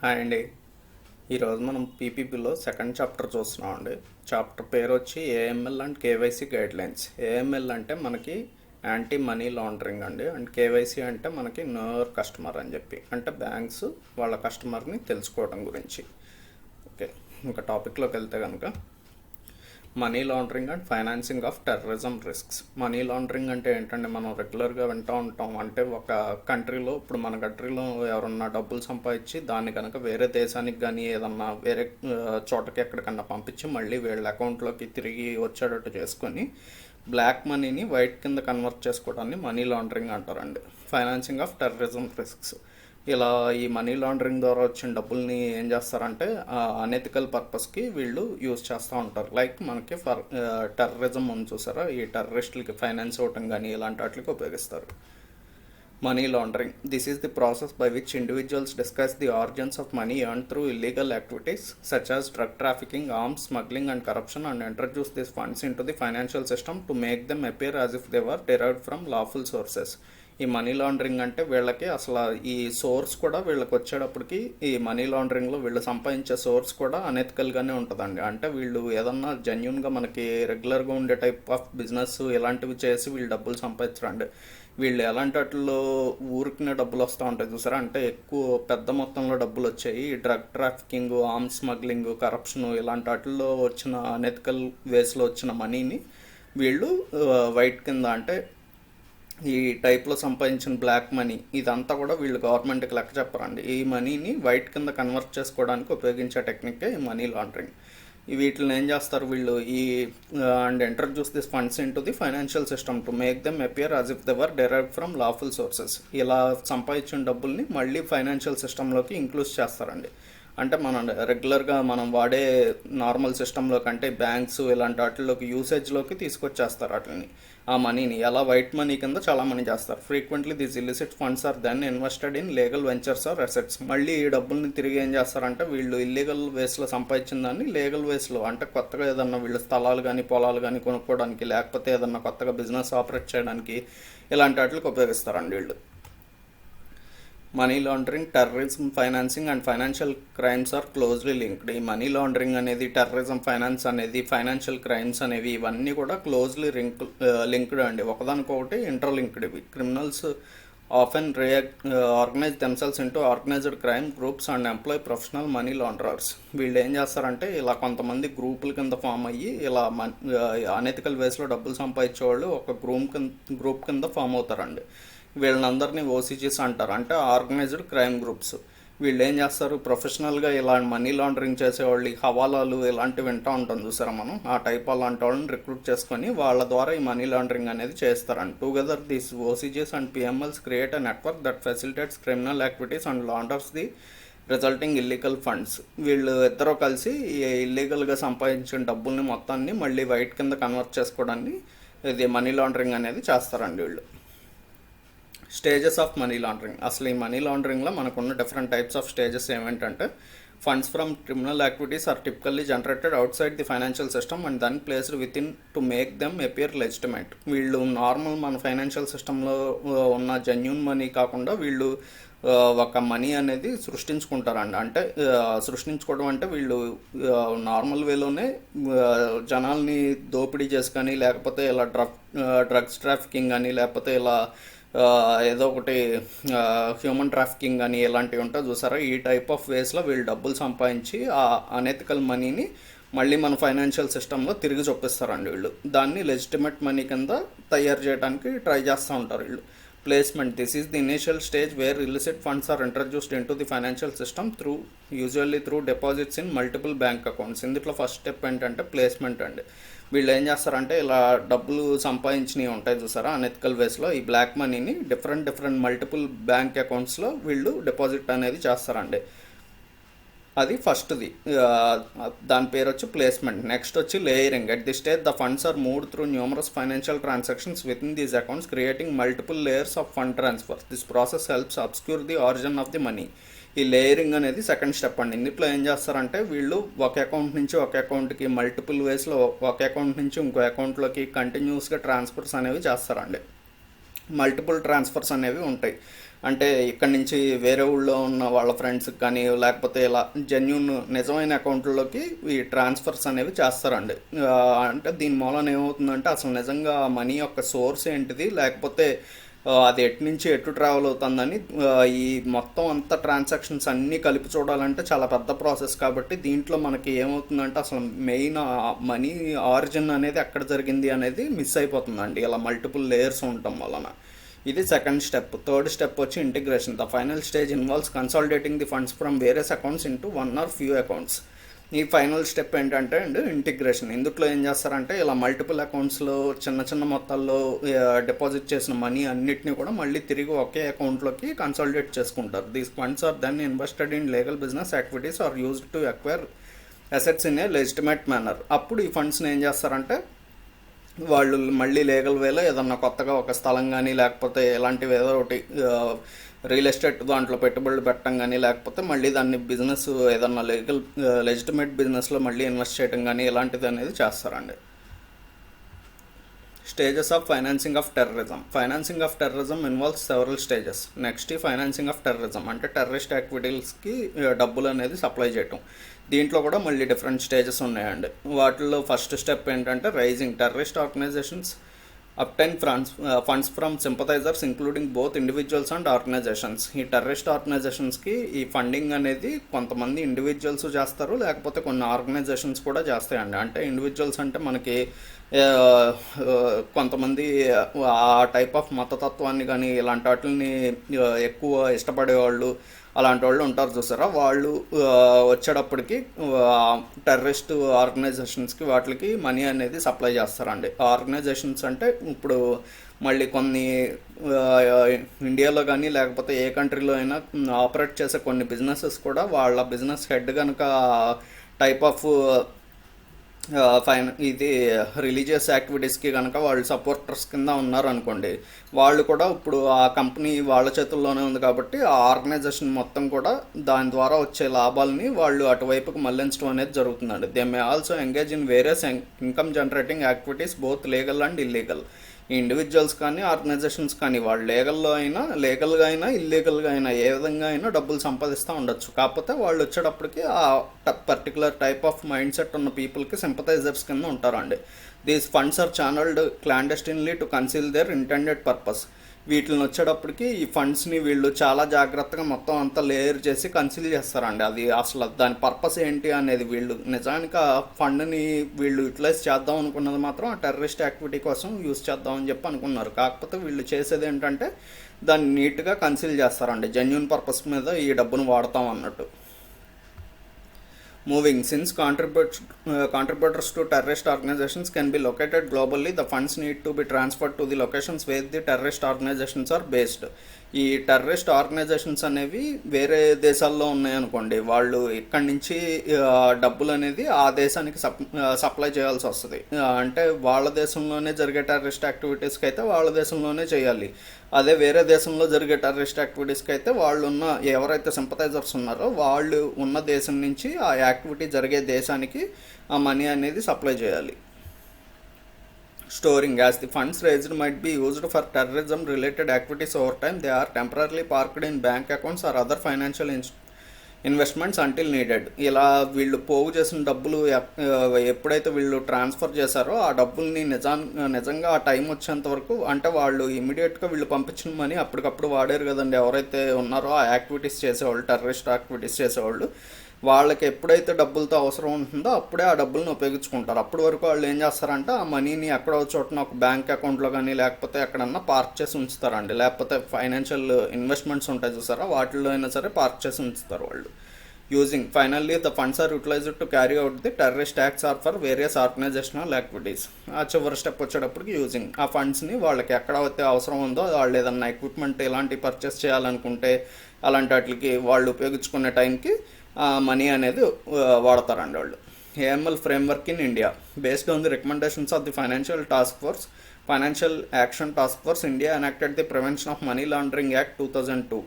Hi అండి. ఈరోజు మనం పీపీపీలో సెకండ్ చాప్టర్ చూస్తున్నాం అండి. చాప్టర్ పేరు వచ్చి AML and KYC guidelines. AML అంటే మనకి యాంటీ మనీ లాండరింగ్ అండి, అండ్ కేవైసీ అంటే మనకి నో యువర్ కస్టమర్ అని చెప్పి, అంటే బ్యాంక్స్ వాళ్ళ కస్టమర్ని తెలుసుకోవడం గురించి. ఓకే, ఇంకా టాపిక్లోకి వెళ్తే కనుక money laundering and financing of terrorism risks. Money laundering అంటే ఏంటంటే మనం రెగ్యులర్గా వింటూ ఉంటాం. అంటే ఒక కంట్రీలో, ఇప్పుడు మన కంట్రీలో ఎవరన్నా డబ్బులు సంపాదించి దాన్ని కనుక వేరే దేశానికి కానీ ఏదన్నా వేరే చోటకి ఎక్కడికన్నా పంపించి మళ్ళీ వీళ్ళ అకౌంట్లోకి తిరిగి వచ్చేటట్టు చేసుకొని బ్లాక్ మనీని వైట్ కింద కన్వర్ట్ చేసుకోవడాన్ని మనీ లాండరింగ్ అంటారండి. Financing of terrorism risks. ఇలా ఈ మనీ లాండరింగ్ ద్వారా వచ్చిన డబ్బుల్ని ఏం చేస్తారంటే అనెథికల్ పర్పస్కి వీళ్ళు యూజ్ చేస్తూ ఉంటారు. లైక్ మనకి టెర్రరిజం ఉంది చూసారా, ఈ టెర్రరిస్టులకి ఫైనాన్స్ ఇవ్వటం కానీ ఇలాంటి వాటికి ఉపయోగిస్తారు. Money laundering. This is the process by which individuals discuss the origins of money earned through illegal activities such as drug trafficking, arms smuggling and corruption, and introduce these funds into the financial system to make them appear as if they were derived from lawful sources. ఈ money laundering అంటే వీళ్ళకి అసలు ఈ source కూడా వీళ్ళకి వచ్చేటప్పటికి ఈ money లాండరింగ్లో వీళ్ళు సంపాదించే సోర్స్ కూడా అనెథికల్గానే ఉంటుందండి. అంటే వీళ్ళు ఏదన్నా జెన్యున్గా మనకి రెగ్యులర్గా ఉండే టైప్ ఆఫ్ బిజినెస్ ఇలాంటివి చేసి వీళ్ళు డబ్బులు సంపాదించరండి. వీళ్ళు ఎలాంటి వాటిల్లో ఊరికినే డబ్బులు వస్తూ ఉంటాయి చూసారా, అంటే ఎక్కువ పెద్ద మొత్తంలో డబ్బులు వచ్చాయి. Drug trafficking, arms smuggling, corruption ఇలాంటి వాటిల్లో వచ్చిన అనెథికల్ వేస్లో వచ్చిన మనీని వీళ్ళు వైట్ కింద, అంటే ఈ టైప్లో సంపాదించిన బ్లాక్ మనీ ఇదంతా కూడా వీళ్ళు గవర్నమెంట్కి లెక్క చెప్పరండి. ఈ మనీని వైట్ కింద కన్వర్ట్ చేసుకోవడానికి ఉపయోగించే టెక్నికే ఈ మనీ లాండరింగ్. వీటిని ఏం చేస్తారు వీళ్ళు, ఈ and introduce this funds in to the financial system to make them appear as if they were derived from lawful sources. ఇలా సంపాదించిన డబ్బుల్ని మళ్ళీ ఫైనాన్షియల్ సిస్టంలోకి ఇంక్లూడ్ చేస్తారండి. అంటే మనం రెగ్యులర్గా మనం వాడే నార్మల్ సిస్టంలోకి, అంటే బ్యాంక్స్ ఇలాంటి వాటిలోకి యూసేజ్లోకి తీసుకొచ్చేస్తారు వాటిని. ఆ మనీని ఎలా వైట్ మనీ కింద చాలా మనీ చేస్తారు. Frequently these illicit funds are then invested in legal ventures or assets. మళ్ళీ ఈ డబ్బుల్ని తిరిగి ఏం చేస్తారంటే వీళ్ళు ఇల్లీగల్ వేస్లో సంపాదించిన దాన్ని లీగల్ వేస్లో, అంటే కొత్తగా ఏదన్నా వీళ్ళు స్థలాలు కానీ పొలాలు కానీ కొనుక్కోవడానికి, లేకపోతే ఏదన్నా కొత్తగా బిజినెస్ ఆపరేట్ చేయడానికి ఇలాంటి వాటికి ఉపయోగిస్తారండి వీళ్ళు. Money laundering, terrorism financing and financial crimes are closely linked. ఈ మనీ లాండరింగ్ అనేది, టెర్రరిజం ఫైనాన్స్ అనేది, ఫైనాన్షియల్ క్రైమ్స్ అనేవి ఇవన్నీ కూడా క్లోజ్లీ లింక్డ్ అండి, ఒకదానికొకటి ఇంటర్లింక్డ్. ఇవి criminals often organize themselves into organized crime groups and employ professional money launderers. వీళ్ళు ఏం చేస్తారంటే ఇలా కొంతమంది గ్రూపుల కింద ఫామ్ అయ్యి ఇలా అనెథికల్ వేస్లో డబ్బులు సంపాదించే వాళ్ళు ఒక గ్రూప్ కింద ఫామ్ అవుతారండి. వీళ్ళందరినీ ఓసీజీస్ అంటారు, అంటే ఆర్గనైజ్డ్ క్రైమ్ గ్రూప్స్. వీళ్ళు ఏం చేస్తారు, ప్రొఫెషనల్గా ఇలా మనీ లాండరింగ్ చేసేవాళ్ళు, హవాలాలు ఇలాంటివి వింటూ ఉంటాం చూసారా మనం, ఆ టైప్ అలాంటి వాళ్ళని రిక్రూట్ చేసుకొని వాళ్ళ ద్వారా ఈ మనీ లాండరింగ్ అనేది చేస్తారండి. Together these OCGs and PMLs create a network that facilitates criminal activities and launders the resulting illegal funds. వీళ్ళు ఇద్దరూ కలిసి ఈ ఇల్లీగల్గా సంపాదించిన డబ్బుల్ని మొత్తాన్ని మళ్ళీ వైట్ కింద కన్వర్ట్ చేసుకోవడాన్ని ఇది మనీ లాండరింగ్ అనేది చేస్తారండి వీళ్ళు. Stages of money laundering. అసలు ఈ మనీ లాండరింగ్లో మనకున్న డిఫరెంట్ టైప్స్ ఆఫ్ స్టేజెస్ ఏమిటంటే, funds from criminal activities are typically generated outside the financial system and then placed within to make them appear legitimate. వీళ్ళు normal మన financial సిస్టంలో ఉన్న genuine money కాకుండా వీళ్ళు ఒక మనీ అనేది సృష్టించుకుంటారండి. అంటే సృష్టించుకోవడం అంటే వీళ్ళు నార్మల్ వేలోనే జనాల్ని దోపిడీ చేసుకొని, లేకపోతే ఇలా డ్రగ్స్ ట్రాఫికింగ్ కానీ, లేకపోతే ఇలా ఏదో ఒకటి హ్యూమన్ ట్రాఫికింగ్ కానీ ఇలాంటివి ఉంటాయి చూసారా, ఈ టైప్ ఆఫ్ వేస్లో వీళ్ళు డబ్బులు సంపాదించి ఆ అనెథికల్ మనీని మళ్ళీ మన ఫైనాన్షియల్ సిస్టంలో తిరిగి చూపిస్తారండి వీళ్ళు. దాన్ని లెజిటిమేట్ మనీ కింద తయారు చేయడానికి ట్రై చేస్తూ ఉంటారు వీళ్ళు. Placement. This is the initial stage where illicit funds are introduced into the financial system usually through deposits in multiple bank accounts. ఇందులో ఫస్ట్ స్టెప్ ఏంటంటే ప్లేస్మెంట్ అండి. వీళ్ళు ఏం చేస్తారంటే ఇలా డబ్బులు సంపాదించినవి ఉంటాయి చూసారా అనెథికల్ వేస్లో, ఈ బ్లాక్ మనీని డిఫరెంట్ మల్టిపుల్ బ్యాంక్ అకౌంట్స్లో వీళ్ళు డిపాజిట్ అనేది చేస్తారండి. అది ఫస్ట్ది, దాని పేరు వచ్చి ప్లేస్మెంట్. నెక్స్ట్ వచ్చి layering. At the stage the funds are moved through numerous financial transactions within these accounts creating multiple layers of fund transfer. This process helps obscure the origin of the money. ఈ layering అనేది second step అండి. ఇందులో ఏం చేస్తారంటే వీళ్ళు ఒక account నుంచి ఒక అకౌంట్కి మల్టిపుల్ వేస్లో ఒక అకౌంట్ నుంచి ఇంకో అకౌంట్లోకి కంటిన్యూస్గా ట్రాన్స్ఫర్స్ అనేవి చేస్తారండి. మల్టిపుల్ ట్రాన్స్ఫర్స్ అనేవి ఉంటాయి. అంటే ఇక్కడ నుంచి వేరే ఊళ్ళో ఉన్న వాళ్ళ ఫ్రెండ్స్కి కానీ లేకపోతే ఇలా జెన్యున్ నిజమైన అకౌంట్లలోకి ఈ ట్రాన్స్ఫర్స్ అనేవి చేస్తారండి. అంటే దీని మూలన ఏమవుతుందంటే అసలు నిజంగా మనీ యొక్క సోర్స్ ఏంటిది, లేకపోతే అది ఎటు నుంచి ఎటు ట్రావెల్ అవుతుందని ఈ మొత్తం అంతా ట్రాన్సాక్షన్స్ అన్నీ కలిపి చూడాలంటే చాలా పెద్ద ప్రాసెస్. కాబట్టి దీంట్లో మనకి ఏమవుతుందంటే అసలు మెయిన్ మనీ ఆరిజిన్ అనేది ఎక్కడ జరిగింది అనేది మిస్ అయిపోతుందండి ఇలా మల్టిపుల్ లేయర్స్ ఉండటం వలన. ఇది సెకండ్ స్టెప్. థర్డ్ స్టెప్ వచ్చి integration. The final stage involves consolidating the funds from various accounts into one or few accounts. ఈ ఫైనల్ స్టెప్ ఏంటంటే అండి ఇంటిగ్రేషన్. ఇందులో ఏం చేస్తారంటే ఇలా మల్టిపుల్ అకౌంట్స్లో చిన్న చిన్న మొత్తాల్లో డిపాజిట్ చేసిన మనీ అన్నిటిని కూడా మళ్ళీ తిరిగి ఒకే అకౌంట్లోకి కన్సాలిడేట్ చేసుకుంటారు. These funds are then invested in legal business activities or used to acquire assets in a legitimate manner. అప్పుడు ఈ ఫండ్స్ని ఏం చేస్తారంటే వాళ్ళు మళ్ళీ లీగల్ వేలో ఏదన్నా కొత్తగా ఒక స్థలం కానీ లేకపోతే ఇలాంటివి ఏదో ఒకటి రియల్ ఎస్టేట్ దాంట్లో పెట్టుబడులు పెట్టడం కానీ లేకపోతే మళ్ళీ దాన్ని బిజినెస్ ఏదన్నా లెజిటిమేట్ బిజినెస్లో మళ్ళీ ఇన్వెస్ట్ చేయడం కానీ ఇలాంటిది అనేది చేస్తారండి. Stages of financing of terrorism. Financing of terrorism involves several stages. Next ఈ ఫైనాన్సింగ్ ఆఫ్ టెర్రరిజం అంటే టెర్రరిస్ట్ యాక్టివిటీస్కి డబ్బులు అనేది సప్లై చేయటం. దీంట్లో కూడా మళ్ళీ డిఫరెంట్ స్టేజెస్ ఉన్నాయండి. వాటిల్లో ఫస్ట్ స్టెప్ ఏంటంటే raising. Terrorist organisations obtain funds from sympathisers including both individuals and organisations. ఈ టెర్రరిస్ట్ ఆర్గనైజేషన్స్కి ఈ ఫండింగ్ అనేది కొంతమంది ఇండివిజువల్స్ చేస్తారు, లేకపోతే కొన్ని ఆర్గనైజేషన్స్ కూడా చేస్తాయండి. అంటే ఇండివిజువల్స్ అంటే మనకి కొంతమంది ఆ టైప్ ఆఫ్ మతతత్వాన్ని కానీ ఇలాంటి వాటిని ఎక్కువ ఇష్టపడేవాళ్ళు అలాంటి వాళ్ళు ఉంటారు చూసారా, వాళ్ళు వచ్చేటప్పటికి టెర్రరిస్ట్ ఆర్గనైజేషన్స్కి వాటికి మనీ అనేది సప్లై చేస్తారండి. ఆర్గనైజేషన్స్ అంటే ఇప్పుడు మళ్ళీ కొన్ని ఇండియాలో కానీ లేకపోతే ఏ కంట్రీలో అయినా ఆపరేట్ చేసే కొన్ని బిజినెసెస్ కూడా వాళ్ళ బిజినెస్ హెడ్ కనుక టైప్ ఆఫ్ ఇది రిలీజియస్ యాక్టివిటీస్కి కనుక వాళ్ళు సపోర్టర్స్ కింద ఉన్నారు అనుకోండి, వాళ్ళు కూడా ఇప్పుడు ఆ కంపెనీ వాళ్ళ చేతుల్లోనే ఉంది కాబట్టి ఆ ఆర్గనైజేషన్ మొత్తం కూడా దాని ద్వారా వచ్చే లాభాలని వాళ్ళు అటువైపుకి మళ్లించడం అనేది జరుగుతుందండి. They may also engage in various income generating activities both legal and illegal. ఈ ఇండివిజువల్స్ కానీ ఆర్గనైజేషన్స్ కానీ వాళ్ళు లీగల్గా అయినా ఇల్లీగల్గా అయినా ఏ విధంగా అయినా డబ్బులు సంపాదిస్తూ ఉండొచ్చు. కాకపోతే వాళ్ళు వచ్చేటప్పటికి ఆ particular type of mind set ఉన్న పీపుల్కి సింపథైజర్స్ కింద ఉంటారండి. These funds are channelled clandestinely to conceal their intended purpose. వీటిని వచ్చేటప్పటికి ఈ ఫండ్స్ని వీళ్ళు చాలా జాగ్రత్తగా మొత్తం అంతా లేయర్ చేసి కన్సిల్ చేస్తారండి. అది అసలు దాని పర్పస్ ఏంటి అనేది వీళ్ళు నిజానికి ఆ ఫండ్ని వీళ్ళు యూటిలైజ్ చేద్దాం అనుకున్నది మాత్రం ఆ టెర్రరిస్ట్ యాక్టివిటీ కోసం యూజ్ చేద్దామని చెప్పి అనుకున్నారు. కాకపోతే వీళ్ళు చేసేది ఏంటంటే దాన్ని నీట్గా కన్సిల్ చేస్తారండి, జెన్యున్ పర్పస్ మీద ఈ డబ్బును వాడతాం అన్నట్టు. Moving. Since contributors to terrorist organizations can be located globally, the funds need to be transferred to the locations where the terrorist organizations are based. ఈ టెర్రరిస్ట్ ఆర్గనైజేషన్స్ అనేవి వేరే దేశాల్లో ఉన్నాయనుకోండి, వాళ్ళు ఇక్కడి నుంచి డబ్బులు అనేది ఆ దేశానికి సప్లై చేయాల్సి వస్తుంది. అంటే వాళ్ళ దేశంలోనే జరిగే టెర్రరిస్ట్ యాక్టివిటీస్కి అయితే వాళ్ళ దేశంలోనే చేయాలి. అదే వేరే దేశంలో జరిగే టెర్రరిస్ట్ యాక్టివిటీస్కి అయితే వాళ్ళు ఎవరైతే సింపథైజర్స్ ఉన్నారో వాళ్ళు ఉన్న దేశం నుంచి ఆ యాక్టివిటీ జరిగే దేశానికి ఆ మనీ అనేది సప్లై చేయాలి. Storing. As the funds raised might be used for terrorism related activities over time, they are temporarily parked in bank accounts or other financial investments until needed. ఇలా వీళ్ళు పోగు చేసిన డబ్బులు ఎప్పుడైతే వీళ్ళు ట్రాన్స్ఫర్ చేశారో ఆ డబ్బుల్ని నిజంగా ఆ టైం వచ్చేంత వరకు, అంటే వాళ్ళు ఇమీడియట్గా వీళ్ళు పంపించిన మనీ అప్పటికప్పుడు వాడారు కదండి ఎవరైతే ఉన్నారో ఆ యాక్టివిటీస్ చేసేవాళ్ళు, టెర్రరిస్ట్ యాక్టివిటీస్ చేసేవాళ్ళు, వాళ్ళకి ఎప్పుడైతే డబ్బులతో అవసరం ఉంటుందో అప్పుడే ఆ డబ్బులను ఉపయోగించుకుంటారు. అప్పటి వరకు వాళ్ళు ఏం చేస్తారంటే ఆ మనీని ఎక్కడో చోటన ఒక బ్యాంక్ అకౌంట్లో కానీ లేకపోతే ఎక్కడన్నా పార్క్ చేసి ఉంచుతారండి. లేకపోతే ఫైనాన్షియల్ ఇన్వెస్ట్మెంట్స్ ఉంటాయి చూసారా, వాటిల్లో అయినా సరే పార్క్ చేసి ఉంచుతారు వాళ్ళు. Using. Finally the funds are utilised to carry out the terrorist acts or for various organisational activities. ఆ చివరి స్టెప్ వచ్చేటప్పటికి యూజింగ్. ఆ ఫండ్స్ని వాళ్ళకి ఎక్కడైతే అవసరం ఉందో వాళ్ళు ఏదన్నా ఎక్విప్మెంట్ ఇలాంటి పర్చేస్ చేయాలనుకుంటే అలాంటి వాటికి వాళ్ళు ఉపయోగించుకునే టైంకి మనీ అనేది వాడతారండి వాళ్ళు. AML framework in India. Based on the recommendations of the financial action task force, India enacted the prevention of money laundering act 2002.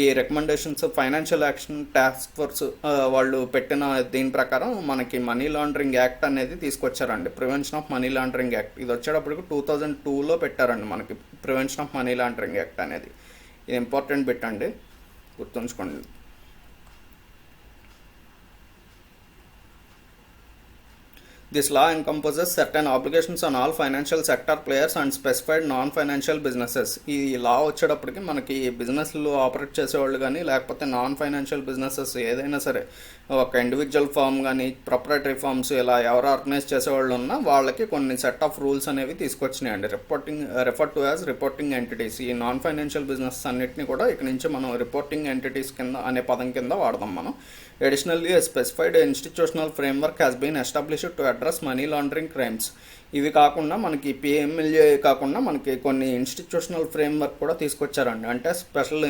ఈ recommendations financial action task force వాళ్ళు పెట్టిన దీని ప్రకారం మనకి మనీ లాండరింగ్ యాక్ట్ అనేది తీసుకొచ్చారండి, prevention of money laundering act. ఇది వచ్చేటప్పటికి 2002లో పెట్టారండి మనకి prevention of money laundering act అనేది. ఇది ఇంపార్టెంట్ బిట్ అండి, గుర్తుంచుకోండి. This law encompasses certain obligations on all financial sector players and specified non-financial businesses. ఈ లా వచ్చేటప్పటికి మనకి బిజినెస్లు ఆపరేట్ చేసేవాళ్ళు కానీ లేకపోతే నాన్ ఫైనాన్షియల్ బిజినెసెస్ ఏదైనా సరే, ఒక ఇండివిజువల్ ఫామ్ కానీ ప్రొప్రైటరీ ఫార్మ్స్ ఇలా ఎవరు ఆర్గనైజ్ చేసేవాళ్ళు ఉన్నా వాళ్ళకి కొన్ని సెట్ ఆఫ్ రూల్స్ అనేవి తీసుకొచ్చినాయండి. Refer to as reporting entities. ఈ నాన్ ఫైనాన్షియల్ బిజినెస్ అన్నిటిని కూడా ఇక్కడ నుంచి మనం రిపోర్టింగ్ ఎంటిటీస్ కింద అనే పదం కింద వాడదాం మనం. Additionally, a specified institutional framework has been established to address money laundering crimes. ఇవి కాకుండా మనకి పిఎంఎల్ఏ కాకుండా మనకి కొన్ని ఇన్స్టిట్యూషనల్ ఫ్రేమ్వర్క్ కూడా తీసుకొచ్చారండి. అంటే స్పెషల్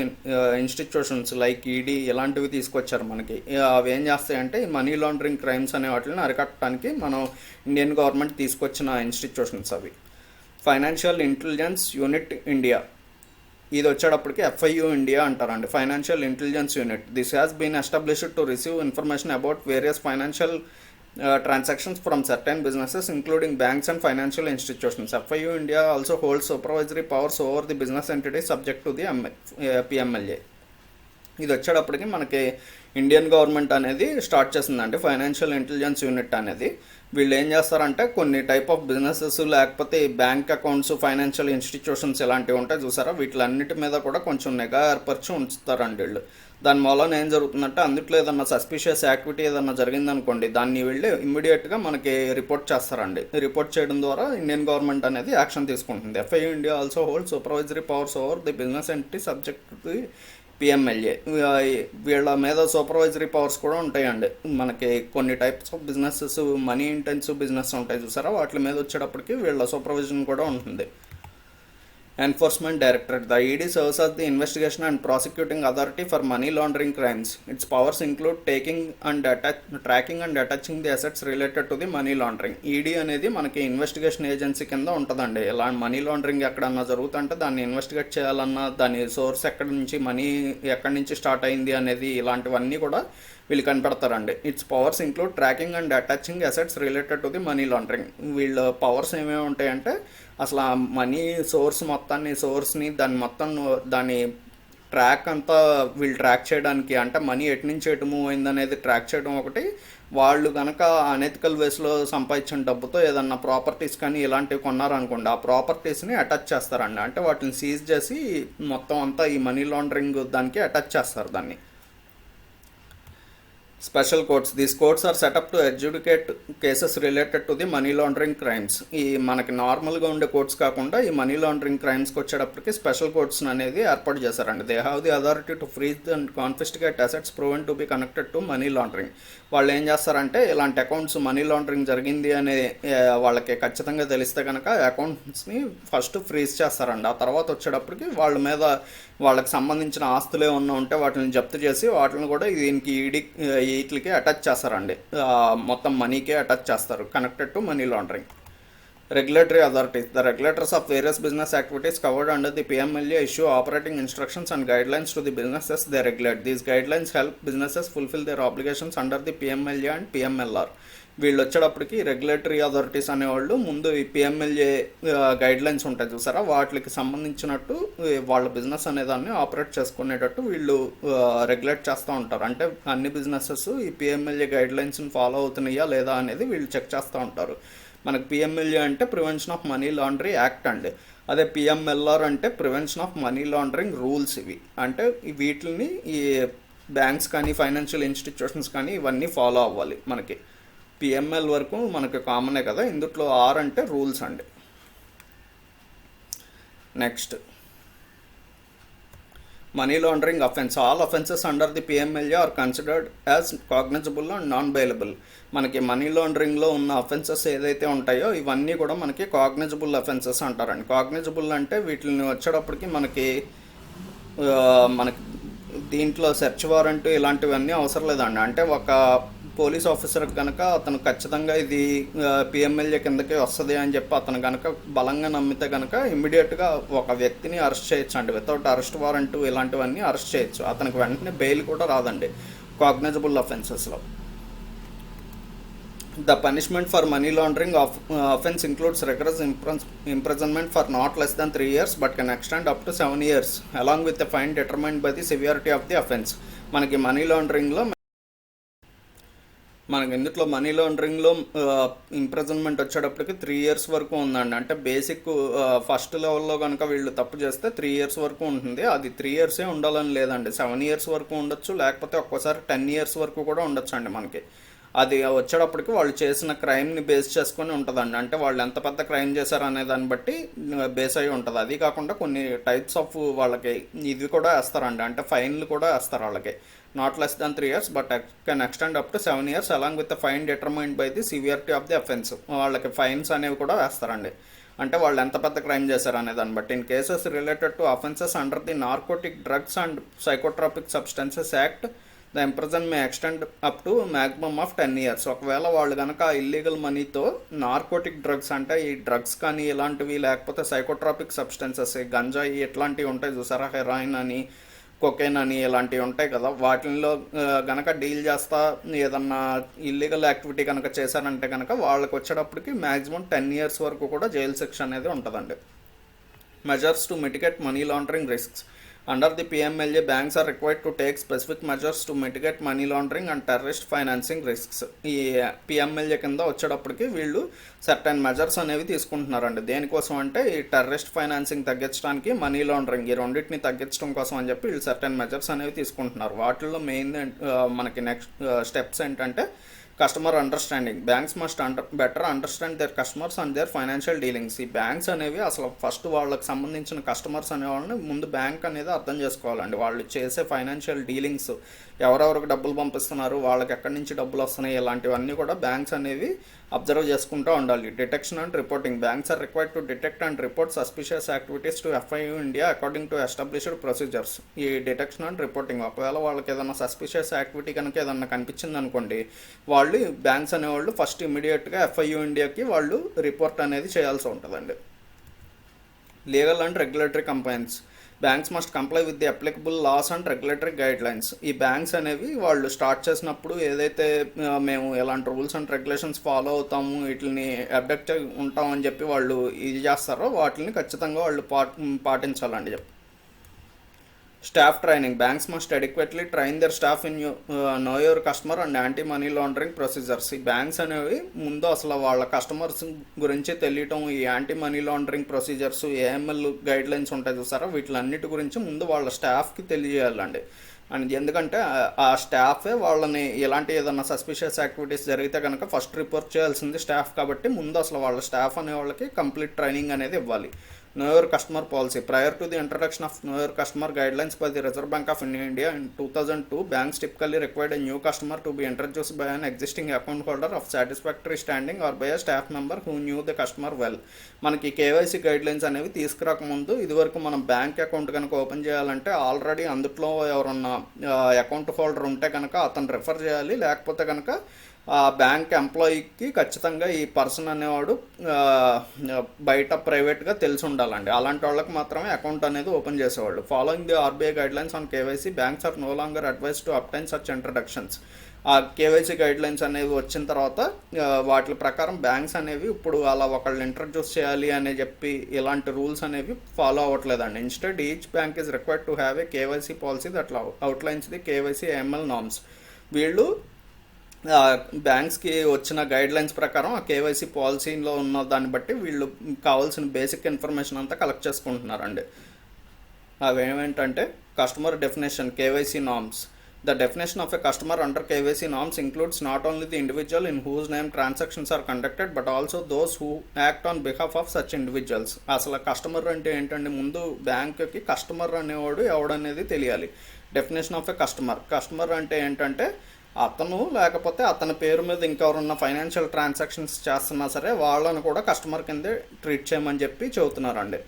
ఇన్స్టిట్యూషన్స్ లైక్ ఈడీ ఇలాంటివి తీసుకొచ్చారు మనకి. అవి ఏం చేస్తాయంటే ఈ మనీ లాండరింగ్ క్రైమ్స్ అనే వాటిని అరికట్టడానికి మనం ఇండియన్ గవర్నమెంట్ తీసుకొచ్చిన ఇన్స్టిట్యూషన్స్ అవి. ఫైనాన్షియల్ ఇంటెలిజెన్స్ యూనిట్ ఇండియా, ఇది వచ్చేటప్పటికి FIU ఇండియా అంటారండి, financial intelligence unit. This has been established to receive information about various financial transactions from certain businesses including banks and financial institutions. FIU India also holds supervisory powers over the business entities subject to the PMLA. ఇది వచ్చేటప్పటికి మనకి Indian government అనేది start చేసిందండి financial intelligence unit అనేది. వీళ్ళు ఏం చేస్తారంటే కొన్ని టైప్ ఆఫ్ బిజినెసెస్ లేకపోతే బ్యాంక్ అకౌంట్స్, ఫైనాన్షియల్ ఇన్స్టిట్యూషన్స్ ఇలాంటివి ఉంటాయి చూసారా, వీటిలన్నిటి మీద కూడా కొంచెం నిఘా ఏర్పరిచి ఉంచుతారండి వీళ్ళు. దాని మూలన ఏం జరుగుతుందంటే అందుట్లో ఏదన్నా సస్పిషియస్ యాక్టివిటీ ఏదన్నా జరిగిందనుకోండి, దాన్ని వీళ్ళు ఇమ్మీడియట్గా మనకి రిపోర్ట్ చేస్తారండి. రిపోర్ట్ చేయడం ద్వారా ఇండియన్ గవర్నమెంట్ అనేది యాక్షన్ తీసుకుంటుంది. FIU India also hold supervisory powers over the business entity subject to the PMLA. వీళ్ళ మీద సూపర్వైజరీ పవర్స్ కూడా ఉంటాయండి. మనకి కొన్ని types of businesses, money intensive business ఉంటాయి చూసారా, వాటి మీద వచ్చేటప్పటికి వీళ్ళ సూపర్విజన్ కూడా ఉంటుంది. Enforcement Directorate. The ED serves as the investigation and prosecuting authority for money laundering crimes. Its powers include taking and tracking and attaching the assets related to the money laundering. ED అనేది మనకి investigation agency కింద ఉంటుందండి. ఇలా money laundering ఎక్కడన్నా జరుగుతుంటే దాన్ని investigate చేయాలన్నా, దాని సోర్స్ ఎక్కడి నుంచి, మనీ ఎక్కడి నుంచి స్టార్ట్ అయింది అనేది ఇలాంటివన్నీ కూడా వీళ్ళు కనిపెడతారండి. Its powers include tracking and attaching assets related to the money laundering. వీళ్ళ పవర్స్ ఏమేమి ఉంటాయంటే అసలు ఆ మనీ సోర్స్ని దాని ట్రాక్ అంతా వీళ్ళు ట్రాక్ చేయడానికి, అంటే మనీ ఎటు నుంచి ఎటు మూవ్ అయిందనేది ట్రాక్ చేయడం ఒకటి. వాళ్ళు కనుక అనెథికల్ వేస్లో సంపాదించిన డబ్బుతో ఏదన్నా ప్రాపర్టీస్ కానీ ఇలాంటివి కొన్నారనుకోండి, ఆ ప్రాపర్టీస్ని అటాచ్ చేస్తారండి. అంటే వాటిని సీజ్ చేసి మొత్తం అంతా ఈ మనీ లాండరింగ్ దానికి అటాచ్ చేస్తారు దాన్ని. Special courts. These courts are set up to adjudicate cases related to the money laundering crimes. ఈ మనకి నార్మల్గా ఉండే కోర్ట్స్ కాకుండా ఈ మనీ లాండరింగ్ క్రైమ్స్కి వచ్చేటప్పటికి స్పెషల్ కోర్ట్స్ అనేది ఏర్పాటు చేశారండి. They have the authority to freeze and confiscate assets proven to be connected to money laundering. వాళ్ళు ఏం చేస్తారంటే ఇలాంటి అకౌంట్స్ మనీ లాండరింగ్ జరిగింది అనే వాళ్ళకి ఖచ్చితంగా తెలిస్తే కనుక అకౌంట్స్ని ఫస్ట్ ఫ్రీజ్ చేస్తారండి. ఆ తర్వాత వచ్చేటప్పటికి వాళ్ళ మీద వాళ్ళకి సంబంధించిన ఆస్తులు ఏమన్నా ఉంటే వాటిని జప్తు చేసి వాటిని కూడా దీనికి వీటికి అటాచ్ చేస్తారండి. మొత్తం మనీకే అటాచ్ చేస్తారు, connected to money laundering. Regulatory authorities. The regulators of various business activities covered under the PMLA issue operating instructions and guidelines to the businesses they regulate. These guidelines help businesses fulfill their obligations under the PMLA and PMLR. వీళ్ళు వచ్చేటప్పటికి regulatory authorities అనేవాళ్ళు ముందు ఈ PMLA guidelines ఉంటాయి చూసారా, వాటికి సంబంధించినట్టు వాళ్ళ business అనేదాన్ని ఆపరేట్ చేసుకునేటట్టు వీళ్ళు రెగ్యులేట్ చేస్తూ ఉంటారు. అంటే అన్ని బిజినెసెస్ ఈ PMLA గైడ్లైన్స్ని ఫాలో అవుతున్నాయా లేదా అనేది వీళ్ళు చెక్ చేస్తూ ఉంటారు. మనకు PMLA అంటే prevention of money laundry act అండి. అదే PMLR అంటే prevention of money laundering rules. ఇవి అంటే వీటిని ఈ బ్యాంక్స్ కానీ ఫైనాన్షియల్ ఇన్స్టిట్యూషన్స్ కానీ ఇవన్నీ ఫాలో అవ్వాలి. మనకి PML వరకు మనకి కామనే కదా. ఇందులో R అంటే రూల్స్ అండి. Next money laundering offence. All offences under the PMLA are considered as cognizable and non bailable. మనకి మనీ లాండరింగ్లో ఉన్న అఫెన్సెస్ ఏదైతే ఉంటాయో ఇవన్నీ కూడా మనకి కాగ్నిజబుల్ అఫెన్సెస్ అంటారండి. కాగ్నిజబుల్ అంటే వీటిని వచ్చేటప్పటికి మనకి దీంట్లో సెర్చ్ వారెంట్ ఇలాంటివన్నీ అవసరం లేదండి. అంటే ఒక పోలీస్ ఆఫీసర్ కనుక అతను ఖచ్చితంగా ఇది PMLA కిందకే వస్తుంది అని చెప్పి అతను కనుక బలంగా నమ్మితే కనుక ఇమ్మీడియట్గా ఒక వ్యక్తిని అరెస్ట్ చేయొచ్చు అండి. వితౌట్ అరెస్ట్ వారెంట్ ఇలాంటివన్నీ అరెస్ట్ చేయొచ్చు. అతనికి వెంటనే బెయిల్ కూడా రాదండి cognisable అఫెన్సెస్లో. The punishment for money laundering offense includes rigorous imprisonment for not less than 3 years but can extend up to 7 years along with the fine determined by the severity of the offense. మనకి money లాండరింగ్లో imprisonment వచ్చేటప్పటికి 3 years వరకు ఉందండి. అంటే basic first లెవెల్లో కనుక వీళ్ళు తప్పు చేస్తే 3 years వరకు ఉంటుంది. అది 3 years ఉండాలని లేదండి, 7 years వరకు ఉండొచ్చు, లేకపోతే ఒక్కోసారి 10 years వరకు కూడా ఉండొచ్చు అండి. మనకి అది వచ్చేటప్పటికి వాళ్ళు చేసిన క్రైమ్ని బేస్ చేసుకొని ఉంటుందండి. అంటే వాళ్ళు ఎంత పెద్ద క్రైమ్ చేశారు అనే దాన్ని బట్టి బేస్ అయి ఉంటుంది. అది కాకుండా కొన్ని టైప్స్ ఆఫ్ వాళ్ళకి ఇది కూడా వేస్తారండి, అంటే ఫైన్లు కూడా వేస్తారు వాళ్ళకి. Not less than 3 years but can extend up to 7 years along with the fine determined by the severity of the offence. వాళ్ళకి ఫైన్స్ అనేవి కూడా వేస్తారండి, అంటే వాళ్ళు ఎంత పెద్ద క్రైమ్ చేశారు అనే దాన్ని బట్టి. In cases related to offences under the narcotic drugs and psychotropic substances act the imprison May extend up to maximum of 10 years. ఒకవేళ వాళ్ళు కనుక ఇల్లీగల్ మనీతో నార్కోటిక్ డ్రగ్స్, అంటే ఈ డ్రగ్స్ కానీ ఇలాంటివి, లేకపోతే సైకోట్రాపిక్ సబ్స్టెన్సెస్ గంజాయి ఇట్లాంటివి ఉంటాయి చూసారా, హెరాయిన్ అని, కొకైన్ అని ఇలాంటివి ఉంటాయి కదా, వాటిల్లో కనుక డీల్ చేస్తా ఏదన్నా ఇల్లీగల్ యాక్టివిటీ కనుక చేశారంటే కనుక వాళ్ళకి వచ్చేటప్పటికి మ్యాక్సిమం 10 years వరకు కూడా జైలు శిక్ష అనేది ఉంటుందండి. Measures to mitigate money laundering risks. Under the PMLA, banks are required to take specific measures to mitigate money laundering and terrorist financing risks. ఈ PMLA కింద వచ్చేటప్పటికి వీళ్ళు సర్టెన్ మెజర్స్ అనేవి తీసుకుంటున్నారండి. దేనికోసం అంటే ఈ టెర్రరిస్ట్ ఫైనాన్సింగ్ తగ్గించడానికి, మనీ లాండరింగ్, ఈ రెండింటిని తగ్గించడం కోసం అని చెప్పి వీళ్ళు సర్టెన్ మెజర్స్ అనేవి తీసుకుంటున్నారు. వాటిల్లో మెయిన్ మనకి నెక్స్ట్ స్టెప్స్ ఏంటంటే customer understanding. Banks must better understand their customers and their financial dealings. ఈ బ్యాంక్స్ అనేవి అసలు ఫస్ట్ వాళ్ళకి సంబంధించిన కస్టమర్స్ అనే వాళ్ళని ముందు బ్యాంక్ అనేది అర్థం చేసుకోవాలండి. వాళ్ళు చేసే ఫైనాన్షియల్ డీలింగ్స్, ఎవరెవరికి డబ్బులు పంపిస్తున్నారు, వాళ్ళకి ఎక్కడి నుంచి డబ్బులు వస్తున్నాయి, ఇలాంటివన్నీ కూడా బ్యాంక్స్ అనేవి అబ్జర్వ్ చేసుకుంటూ ఉండాలి. Detection and reporting. Banks are required to detect and report suspicious activities to FIU India according to established procedures. ఈ డిటెక్షన్ అండ్ రిపోర్టింగ్, ఒకవేళ వాళ్ళకి ఏదైనా సస్పిషియస్ యాక్టివిటీ కనుక ఏదన్నా కనిపించింది అనుకోండి, వాళ్ళు బ్యాంక్స్ అనేవాళ్ళు ఫస్ట్ ఇమీడియట్గా FIU ఇండియాకి వాళ్ళు రిపోర్ట్ అనేది చేయాల్సి ఉంటుందండి. Legal and regulatory complaints. Banks must comply with the applicable laws and regulatory guidelines. ఈ బ్యాంక్స్ అనేవి వాళ్ళు స్టార్ట్ చేసినప్పుడు ఏదైతే మేము ఎలాంటి రూల్స్ అండ్ రెగ్యులేషన్స్ ఫాలో అవుతాము, వీటిని అబ్డక్ట్ ఉంటామని చెప్పి వాళ్ళు ఇది చేస్తారో వాటిని ఖచ్చితంగా వాళ్ళు పాటించాలండి చెప్పి. Staff training. Banks must adequately train their staff in know your customer and anti money laundering procedures. ఈ బ్యాంక్స్ అనేవి ముందు అసలు వాళ్ళ కస్టమర్స్ గురించి తెలియటం, ఈ anti money laundering procedures, AML guidelines ఉంటాయి చూసారా, వీటిలన్నిటి గురించి ముందు వాళ్ళ స్టాఫ్కి తెలియజేయాలండి. అండ్ ఎందుకంటే ఆ స్టాఫే వాళ్ళని ఎలాంటి ఏదన్నా సస్పిషియస్ యాక్టివిటీస్ జరిగితే కనుక ఫస్ట్ రిపోర్ట్ చేయాల్సింది స్టాఫ్, కాబట్టి ముందు అసలు వాళ్ళ స్టాఫ్ అనే వాళ్ళకి కంప్లీట్ ట్రైనింగ్ అనేది ఇవ్వాలి. Know Your Customer Policy. Prior to the introduction of Know Your Customer guidelines by the Reserve Bank of India in 2002, banks typically required a new customer to be introduced by an existing account holder of satisfactory standing or by a staff member who knew the customer well. మనకి KYC guidelines అనేవి తీసుకురాకముందు ఇదివరకు మనం bank account కనుక open చేయాలంటే already అందుట్లో ఎవరన్నా account holder ఉంటే కనుక అతను రెఫర్ చేయాలి, లేకపోతే కనుక ఆ బ్యాంక్ ఎంప్లాయీకి ఖచ్చితంగా ఈ పర్సన్ అనేవాడు బయట ప్రైవేట్గా తెలిసి ఉండాలండి. అలాంటి వాళ్ళకి మాత్రమే అకౌంట్ అనేది ఓపెన్ చేసేవాళ్ళు. Following the RBI guidelines on KYC, banks are no longer advise to obtain such introductions. ఆ KYC గైడ్లైన్స్ అనేవి వచ్చిన తర్వాత వాటి ప్రకారం బ్యాంక్స్ అనేవి ఇప్పుడు అలా ఒకళ్ళు ఇంట్రడ్యూస్ చేయాలి అని చెప్పి ఇలాంటి రూల్స్ అనేవి ఫాలో అవ్వట్లేదండి. Instead each bank is required to have a KYC policy that outlines the KYC AML norms. వీళ్ళు బ్యాంక్స్కి వచ్చిన గైడ్లైన్స్ ప్రకారం ఆ KYC పాలసీలో ఉన్న దాన్ని బట్టి వీళ్ళు కావాల్సిన బేసిక్ ఇన్ఫర్మేషన్ అంతా కలెక్ట్ చేసుకుంటున్నారండి. అవి ఏమేంటంటే customer definition, KYC norms. The definition of a customer under KYC norms includes not only the individual in whose name transactions are conducted but also those who act on behalf of such individuals. అసలు customer అంటే ఏంటంటే ముందు బ్యాంక్కి customer అనేవాడు ఎవడనేది తెలియాలి. Definition of a customer అంటే ఏంటంటే అతను లేకపోతే అతని పేరు మీద ఇంకెవరన్నా ఫైనాన్షియల్ ట్రాన్సాక్షన్స్ చేస్తున్నా సరే వాళ్ళను కూడా కస్టమర్ కిందే ట్రీట్ చేయమని చెప్పి చెబుతున్నారండి.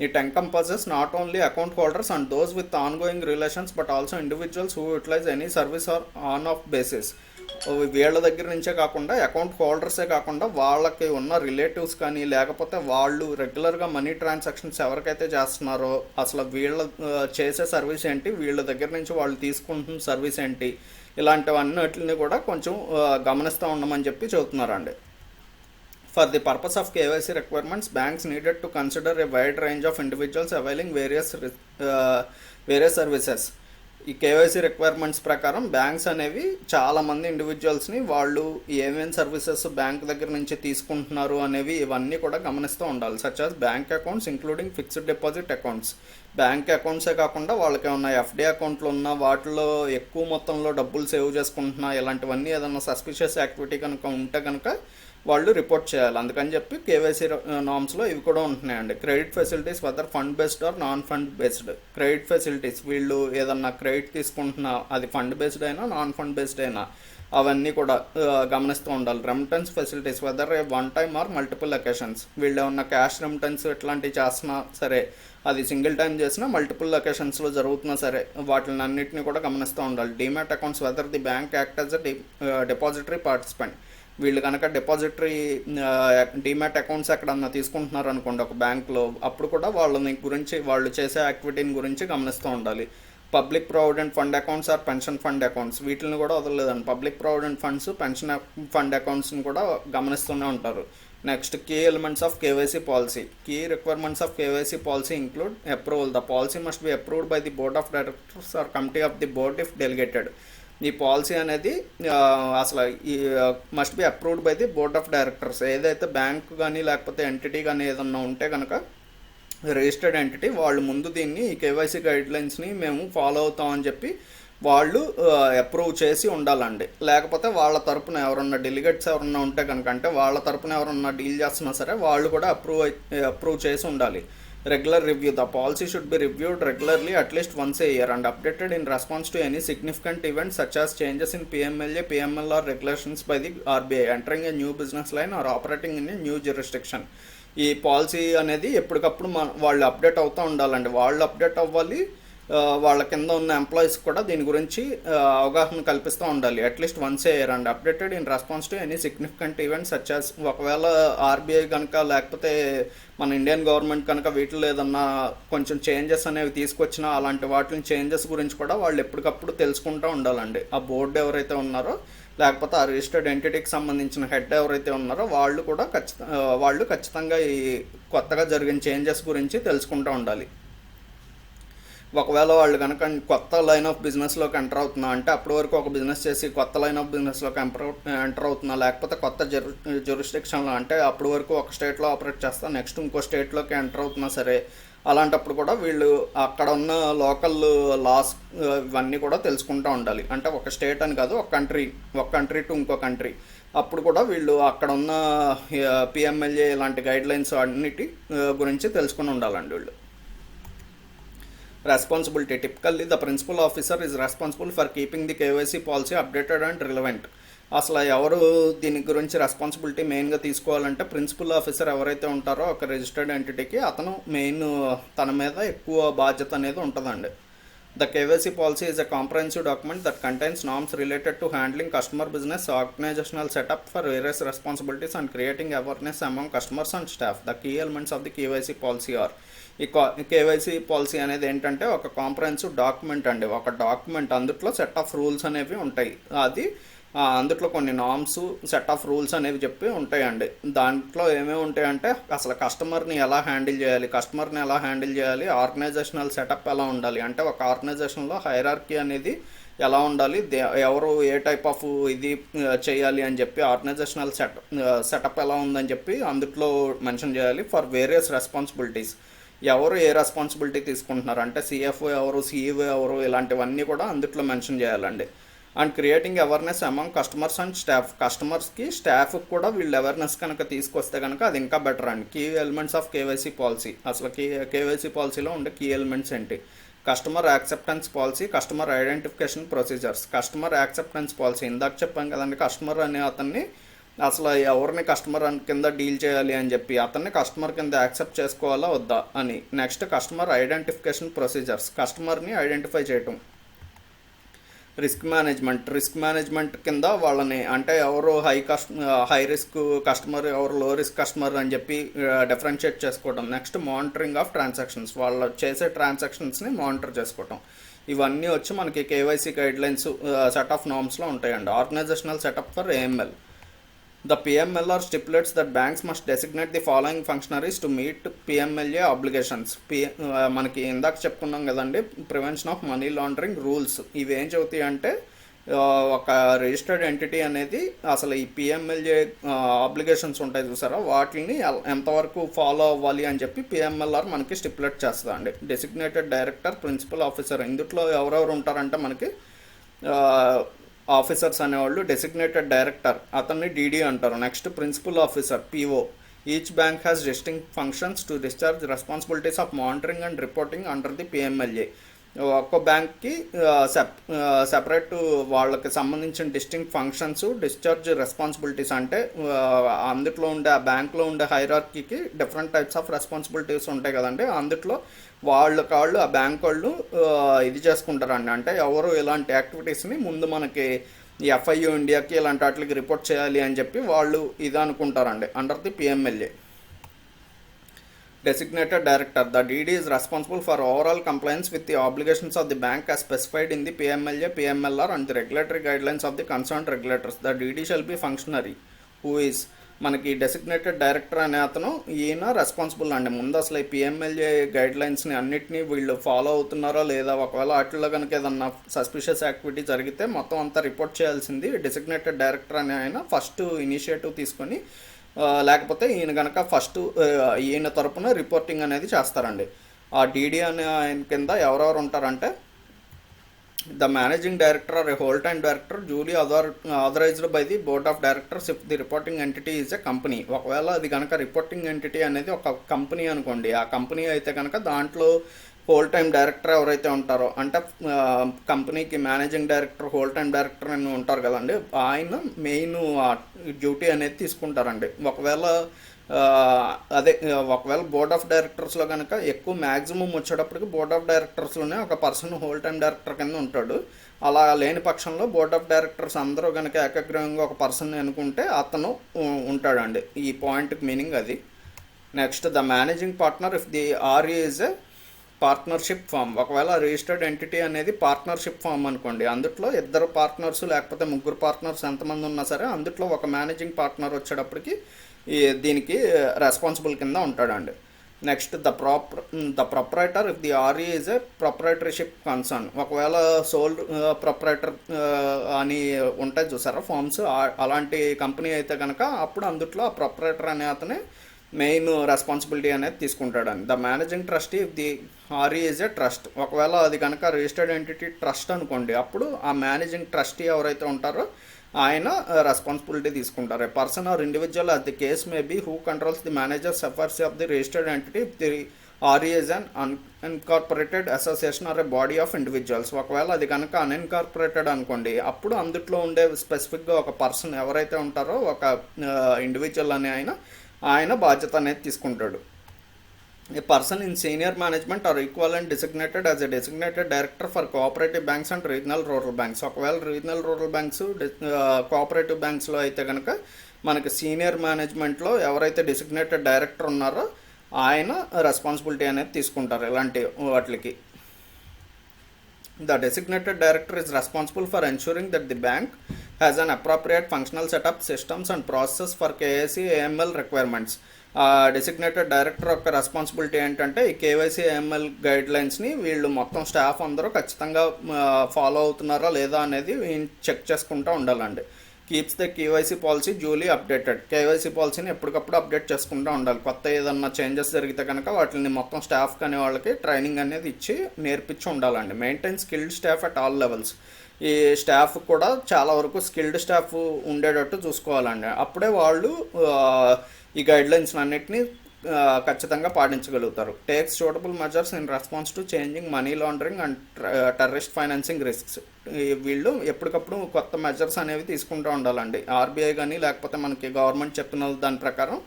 It encompasses not only account holders and those with ongoing relations but also individuals who utilize any service or on-off basis. వీళ్ళ దగ్గర నుంచే కాకుండా అకౌంట్ హోల్డర్సే కాకుండా వాళ్ళకి ఉన్న రిలేటివ్స్ కానీ లేకపోతే వాళ్ళు రెగ్యులర్గా మనీ ట్రాన్సాక్షన్స్ ఎవరికైతే చేస్తున్నారో అసలు వీళ్ళ చేసే సర్వీస్ ఏంటి, వీళ్ళ దగ్గర నుంచి వాళ్ళు తీసుకుంటున్న సర్వీస్ ఏంటి, ఇలాంటివన్నిటిని కూడా కొంచెం గమనిస్తూ ఉండమని చెప్పి చెబుతున్నారండి. For the purpose of KYC requirements, banks needed to consider a wide range of individuals availing various services. ఈ కేవైసీ రిక్వైర్మెంట్స్ ప్రకారం బ్యాంక్స్ అనేవి చాలామంది ఇండివిజువల్స్ని వాళ్ళు ఏమేమి సర్వీసెస్ బ్యాంక్ దగ్గర నుంచి తీసుకుంటున్నారు అనేవి ఇవన్నీ కూడా గమనిస్తూ ఉండాలి. Such as bank accounts including fixed deposit accounts. Bank అకౌంట్సే కాకుండా వాళ్ళకి ఏమన్నా ఎఫ్డి అకౌంట్లు ఉన్నా వాటిలో ఎక్కువ మొత్తంలో డబ్బులు సేవ్ చేసుకుంటున్నా ఇలాంటివన్నీ ఏదన్నా సస్పిషియస్ యాక్టివిటీ కనుక ఉంటే కనుక వాళ్ళు రిపోర్ట్ చేయాలి. అందుకని చెప్పి కేవైసీ నామ్స్లో ఇవి కూడా ఉంటున్నాయండి. Credit facilities whether fund based or non fund based. Credit facilities వీళ్ళు ఏదన్నా క్రెడిట్ తీసుకుంటున్నా అది ఫండ్ బేస్డ్ అయినా నాన్ ఫండ్ బేస్డ్ అయినా అవన్నీ కూడా గమనిస్తూ ఉండాలి. Remittance facilities whether one time or multiple occasions. వీళ్ళు ఏమన్నా క్యాష్ రెమిటెన్స్ ఇట్లాంటివి చేస్తున్నా సరే అది సింగిల్ టైం చేసినా మల్టిపుల్ అకేషన్స్లో జరుగుతున్నా సరే వాటిని అన్నింటినీ కూడా గమనిస్తూ ఉండాలి. Demat accounts whether the bank act as a depository participant. వీళ్ళు కనుక డిపాజిటరీ డీమ్యాట్ అకౌంట్స్ ఎక్కడన్నా తీసుకుంటున్నారు అనుకోండి ఒక బ్యాంక్లో, అప్పుడు కూడా వాళ్ళని గురించి వాళ్ళు చేసే యాక్టివిటీని గురించి గమనిస్తూ ఉండాలి. Public provident fund accounts or pension fund accounts వీటిని కూడా వదలలేదండి. Public provident funds pension fund అకౌంట్స్ని కూడా గమనిస్తూనే ఉంటారు. Next key elements of KYC policy. Key requirements of KYC policy include approval. The policy must be approved by the board of directors or committee of the board if delegated. ఈ policy అనేది అసలు ఈ must be approved by the board of directors. ఏదైతే bank కానీ లేకపోతే entity కానీ ఏదన్నా ఉంటే కనుక రిజిస్టర్డ్ ఎంటిటీ వాళ్ళు ముందు దీన్ని ఈ కేవైసీ గైడ్లైన్స్ని మేము ఫాలో అవుతామని చెప్పి వాళ్ళు అప్రూవ్ చేసి ఉండాలండి. లేకపోతే వాళ్ళ తరపున ఎవరన్నా డెలిగేట్స్ ఎవరన్నా ఉంటే కనుక అంటే వాళ్ళ తరపున ఎవరన్నా డీల్ చేస్తున్నా సరే వాళ్ళు కూడా అప్రూవ్ చేసి ఉండాలి. Regular review. The policy should be reviewed regularly at least once a year and updated in response to any significant events such as changes in PMLA PMLR regulations by the RBI entering a new business line or operating in a new jurisdiction. ఈ policy అనేది ఎప్పటికప్పుడు వాళ్ళు update అవుతూ ఉండాలండి. వాళ్ళు update అవ్వాలి, వాళ్ళ కింద ఉన్న ఎంప్లాయీస్ కూడా దీని గురించి అవగాహన కల్పిస్తూ ఉండాలి. At least once a year and updated in response to any significant events such as ఒకవేళ ఆర్బీఐ కనుక లేకపోతే మన ఇండియన్ గవర్నమెంట్ కనుక వీటిలో ఏదన్నా కొంచెం చేంజెస్ అనేవి తీసుకొచ్చినా అలాంటి వాటిని చేంజెస్ గురించి కూడా వాళ్ళు ఎప్పటికప్పుడు తెలుసుకుంటూ ఉండాలండి. ఆ బోర్డు ఎవరైతే ఉన్నారో లేకపోతే ఆ రిజిస్టర్డ్ ఎంటిటీకి సంబంధించిన హెడ్ ఎవరైతే ఉన్నారో వాళ్ళు ఖచ్చితంగా ఈ కొత్తగా జరిగిన చేంజెస్ గురించి తెలుసుకుంటూ ఉండాలి. ఒకవేళ వాళ్ళు కనుక కొత్త లైన్ ఆఫ్ బిజినెస్లోకి ఎంటర్ అవుతున్నా అంటే అప్పటి వరకు ఒక బిజినెస్ చేసి కొత్త లైన్ ఆఫ్ బిజినెస్లోకి ఎంటర్ అవుతున్నా లేకపోతే కొత్త జ్యూరిస్డిక్షన్లో అంటే అప్పటి వరకు ఒక స్టేట్లో ఆపరేట్ చేస్తా నెక్స్ట్ ఇంకో స్టేట్లోకి ఎంటర్ అవుతున్నా సరే అలాంటప్పుడు కూడా వీళ్ళు అక్కడ ఉన్న లోకల్ లాస్ ఇవన్నీ కూడా తెలుసుకుంటూ ఉండాలి. అంటే ఒక స్టేట్ అని కాదు ఒక కంట్రీ టు ఇంకో కంట్రీ. అప్పుడు కూడా వీళ్ళు అక్కడ ఉన్న పిఎంఎల్ఏ ఇలాంటి గైడ్లైన్స్ అన్నిటి గురించి తెలుసుకుని ఉండాలండి వీళ్ళు. Responsibility. Typically, the principal officer is responsible for keeping the KYC policy updated and relevant. అసలు ఎవరు దీని గురించి రెస్పాన్సిబిలిటీ మెయిన్గా తీసుకోవాలంటే ప్రిన్సిపల్ ఆఫీసర్ ఎవరైతే ఉంటారో ఒక రిజిస్టర్డ్ ఎంటిటీకి అతను మెయిన్ తన మీద ఎక్కువ బాధ్యత అనేది ఉంటుందండి. The KYC policy is a comprehensive document that contains norms related to handling customer business, organizational setup for various responsibilities and creating awareness among customers and staff. The key elements of the KYC policy are ఈ KYC policy అనేది ఏంటంటే ఒక comprehensive document అండి. ఒక document అందుట్లో set of rules అనేవి ఉంటాయి. అది అందుట్లో కొన్ని నామ్స్ సెట్ ఆఫ్ రూల్స్ అనేవి చెప్పి ఉంటాయండి. దాంట్లో ఏమేమి ఉంటాయంటే అసలు కస్టమర్ని ఎలా హ్యాండిల్ చేయాలి, ఆర్గనైజేషనల్ సెటప్ ఎలా ఉండాలి, అంటే ఒక ఆర్గనైజేషన్లో హైరార్కీ అనేది ఎలా ఉండాలి, ఎవరు ఏ టైప్ ఆఫ్ ఇది చేయాలి అని చెప్పి ఆర్గనైజేషనల్ సెటప్ ఎలా ఉందని చెప్పి అందుట్లో మెన్షన్ చేయాలి. ఫర్ వేరియస్ రెస్పాన్సిబిలిటీస్ ఎవరు ఏ రెస్పాన్సిబిలిటీ తీసుకుంటున్నారు అంటే సిఎఫ్ఓ ఎవరు, సిఈఓ ఎవరు, ఇలాంటివన్నీ కూడా అందుట్లో మెన్షన్ చేయాలండి. And creating awareness among customers and staff. కస్టమర్స్కి స్టాఫ్కి కూడా వీళ్ళు అవేర్నెస్ కనుక తీసుకొస్తే కనుక అది ఇంకా బెటర్ అండి. Key elements of KYC policy. అసలు కేవైసీ పాలసీలో ఉండే కీ ఎలిమెంట్స్ ఏంటి? Customer acceptance policy, customer identification procedures. Customer acceptance policy ఇందాక చెప్పాం కదండి, కస్టమర్ అనే అతన్ని అసలు ఎవరిని కస్టమర్ కింద డీల్ చేయాలి అని చెప్పి అతన్ని కస్టమర్ కింద యాక్సెప్ట్ చేసుకోవాలా వద్దా అని. నెక్స్ట్ కస్టమర్ ఐడెంటిఫికేషన్ ప్రొసీజర్స్, కస్టమర్ని ఐడెంటిఫై చేయటం. రిస్క్ మేనేజ్మెంట్ కింద వాళ్ళని అంటే ఎవరు హై రిస్క్ కస్టమర్, ఎవరు లో రిస్క్ కస్టమర్ అని చెప్పి డిఫరెన్షియేట్ చేసుకోవడం. నెక్స్ట్ మానిటరింగ్ ఆఫ్ ట్రాన్సాక్షన్స్, వాళ్ళు చేసే ట్రాన్సాక్షన్స్ని మానిటర్ చేసుకోవటం. ఇవన్నీ వచ్చి మనకి కేవైసీ గైడ్లైన్స్ సెట్ ఆఫ్ నార్మ్స్లో ఉంటాయండి. Organisational setup for AML. The PMLR stipulates that banks must designate the following functionaries to meet PMLA obligations. మనకి ఇందాక చెప్పుకున్నాం కదండి, prevention of money laundering rules. ఇవి ఏం చెబుతాయి అంటే ఒక రిజిస్టర్డ్ ఎంటిటీ అనేది అసలు ఈ పిఎంఎల్ఏ ఆబ్లిగేషన్స్ ఉంటాయి చూసారా, వాటిని ఎంతవరకు ఫాలో అవ్వాలి అని చెప్పి పిఎంఎల్ఆర్ మనకి స్టిపులేట్ చేస్తుంది అండి. డెసిగ్నేటెడ్ డైరెక్టర్, ప్రిన్సిపల్ ఆఫీసర్, ఇందులో ఎవరెవరు ఉంటారంటే మనకి ఆఫీసర్స్ అనేవాళ్ళు డెసిగ్నేటెడ్ డైరెక్టర్, అతన్ని డీడీ అంటారు. Next principal officer, PO. Each bank has distinct functions to discharge responsibilities of monitoring and reporting under the PMLA. ఒక్కో బ్యాంక్కి సెపరేట్ వాళ్ళకి సంబంధించిన డిస్టింక్ట్ ఫంక్షన్స్, డిశ్చార్జ్ రెస్పాన్సిబిలిటీస్ అంటే అందుట్లో ఉండే ఆ బ్యాంక్లో ఉండే హైరార్కీకి డిఫరెంట్ టైప్స్ ఆఫ్ రెస్పాన్సిబిలిటీస్ ఉంటాయి కదండి. అందుట్లో వాళ్ళు ఆ బ్యాంక్ వాళ్ళు ఇది చేసుకుంటారండి. అంటే ఎవరు ఇలాంటి యాక్టివిటీస్ని ముందు మనకి ఈ ఎఫ్ఐయు ఇండియాకి ఇలాంటి వాటికి రిపోర్ట్ చేయాలి అని చెప్పి వాళ్ళు ఇది అనుకుంటారండి under the PMLA. Designated director. The DD is responsible for overall compliance with the obligations of the bank as specified in the PMLA, PMLR and the regulatory guidelines of the concerned regulators. The DD shall be functionary who is మనకి designated director అనే అతను ఈయన responsible అండి. ముందు అసలు ఈ PMLA గైడ్లైన్స్ని అన్నిటినీ వీళ్ళు ఫాలో అవుతున్నారా లేదా, ఒకవేళ వాటిల్లో కనుక ఏదన్నా సస్పిషియస్ యాక్టివిటీ జరిగితే మొత్తం అంతా రిపోర్ట్ చేయాల్సింది డెసిగ్నేటెడ్ డైరెక్టర్ అనే ఆయన ఫస్ట్ ఇనిషియేటివ్ తీసుకొని, లేకపోతే ఈయన కనుక ఫస్ట్ ఈయన తరపున రిపోర్టింగ్ అనేది చేస్తారండి. ఆ డీడీ అనే ఆయన కింద ఎవరెవరు ఉంటారంటే the managing director or a whole time director duly authorised by the board of directors if the reporting entity is a company. ఒకవేళ అది కనుక రిపోర్టింగ్ ఎంటిటీ అనేది ఒక కంపెనీ అనుకోండి, ఆ కంపెనీ అయితే కనుక దాంట్లో హోల్ టైమ్ డైరెక్టర్ ఎవరైతే ఉంటారో, అంటే కంపెనీకి managing director, whole time director అని ఉంటారు కదండి, ఆయన మెయిన్ డ్యూటీ అనేది తీసుకుంటారండి. ఒకవేళ బోర్డ్ ఆఫ్ డైరెక్టర్స్లో కనుక ఎక్కువ మ్యాక్సిమం వచ్చేటప్పటికి బోర్డ్ ఆఫ్ డైరెక్టర్స్లోనే ఒక పర్సన్ హోల్ టైమ్ డైరెక్టర్ కింద ఉంటాడు. అలా లేని పక్షంలో బోర్డ్ ఆఫ్ డైరెక్టర్స్ అందరూ కనుక ఏకగ్రీవంగా ఒక పర్సన్ అనుకుంటే అతను ఉంటాడండి. ఈ పాయింట్కి మీనింగ్ అది. Next the managing partner if the RE is a partnership firm. ఒకవేళ రిజిస్టర్డ్ ఎంటిటీ అనేది పార్ట్నర్షిప్ ఫామ్ అనుకోండి, అందుట్లో ఇద్దరు పార్ట్నర్స్ లేకపోతే ముగ్గురు పార్ట్నర్స్ ఎంతమంది ఉన్నా సరే అందుట్లో ఒక మేనేజింగ్ పార్ట్నర్ వచ్చేటప్పటికి దీనికి రెస్పాన్సిబుల్ కింద ఉంటాడండి. Next the proprietor if the RE is a proprietorship concern. ఒకవేళ సోల్ ప్రొపరైటర్ అని ఉంటాయి చూసారా ఫామ్స్, అలాంటి కంపెనీ అయితే కనుక అప్పుడు అందుట్లో ఆ ప్రొపరైటర్ అనే అతనే మెయిన్ రెస్పాన్సిబిలిటీ అనేది తీసుకుంటాడండి. The managing trustee if the RE is a trust. ఒకవేళ అది కనుక రిజిస్టర్డ్ ఎంటిటీ ట్రస్ట్ అనుకోండి, అప్పుడు ఆ మేనేజింగ్ ట్రస్టీ ఎవరైతే ఉంటారో ఆయన రెస్పాన్సిబిలిటీ తీసుకుంటారు. A person or individual at the case may be who controls the managers affairs of the registered entity the RE is an unincorporated association or a body of individuals. ఒకవేళ అది కనుక unincorporated అనుకోండి, అప్పుడు అందుట్లో ఉండే స్పెసిఫిక్గా ఒక పర్సన్ ఎవరైతే ఉంటారో ఒక ఇండివిజువల్ అనే ఆయన బాధ్యత అనేది తీసుకుంటాడు. A person in senior management or equivalent designated as a designated director for cooperative banks and regional rural banks. ఒకవేళ రీజనల్ రూరల్ బ్యాంక్స్, కోఆపరేటివ్ బ్యాంక్స్లో అయితే కనుక మనకి సీనియర్ మేనేజ్మెంట్లో ఎవరైతే డెసిగ్నేటెడ్ డైరెక్టర్ ఉన్నారో ఆయన రెస్పాన్సిబిలిటీ అనేది తీసుకుంటారు ఇలాంటి వాటికి. The designated director is responsible for ensuring that the bank has an appropriate functional setup, systems and processes for KYC AML requirements. Designated director యొక్క రెస్పాన్సిబిలిటీ ఏంటంటే ఈ కేవైసీ AML గైడ్లైన్స్ని వీళ్ళు మొత్తం స్టాఫ్ అందరూ ఖచ్చితంగా ఫాలో అవుతున్నారా లేదా అనేది చెక్ చేసుకుంటూ ఉండాలండి. Keeps the KYC policy duly updated. KYC పాలసీని ఎప్పటికప్పుడు అప్డేట్ చేసుకుంటూ ఉండాలి. కొత్త ఏదన్నా చేంజెస్ జరిగితే కనుక వాటిని మొత్తం స్టాఫ్కి అనే వాళ్ళకి ట్రైనింగ్ అనేది ఇచ్చి నేర్పించి ఉండాలండి. Maintain skilled staff at all levels. ఈ స్టాఫ్ కూడా చాలా వరకు స్కిల్డ్ స్టాఫ్ ఉండేటట్టు చూసుకోవాలండి. అప్పుడే వాళ్ళు ఈ గైడ్లైన్స్ అన్నిటినీ ఖచ్చితంగా పాటించగలుగుతారు. Takes suitable measures in response to changing money laundering and terrorist financing risks. వీళ్ళు ఎప్పటికప్పుడు కొత్త మెజర్స్ అనేవి తీసుకుంటూ ఉండాలండి. ఆర్బీఐ కానీ లేకపోతే మనకి గవర్నమెంట్ చెప్పిన దాని ప్రకారం